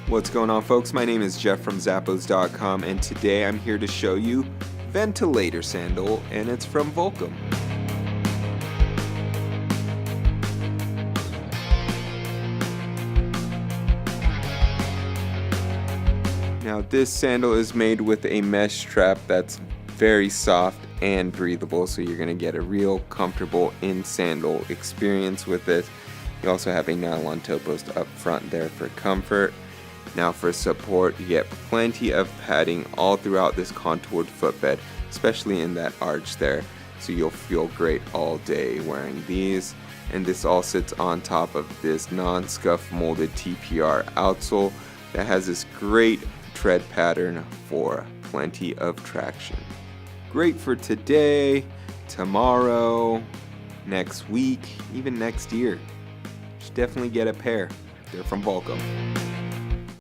What's going on, folks? My name is Jeff from Zappos.com, and today I'm here to show you Ventilator Sandal, and it's from Volcom. Now this sandal is made with a mesh strap that's very soft and breathable, so you're going to get a real comfortable in-sandal experience with it. You also have a nylon toe post up front there for comfort. Now for support, you get plenty of padding all throughout this contoured footbed, especially in that arch there, so you'll feel great all day wearing these. And this all sits on top of this non-scuff molded TPR outsole that has this great tread pattern for plenty of traction. Great for today, tomorrow, next week, even next year. You should definitely get a pair. They're from Volcom.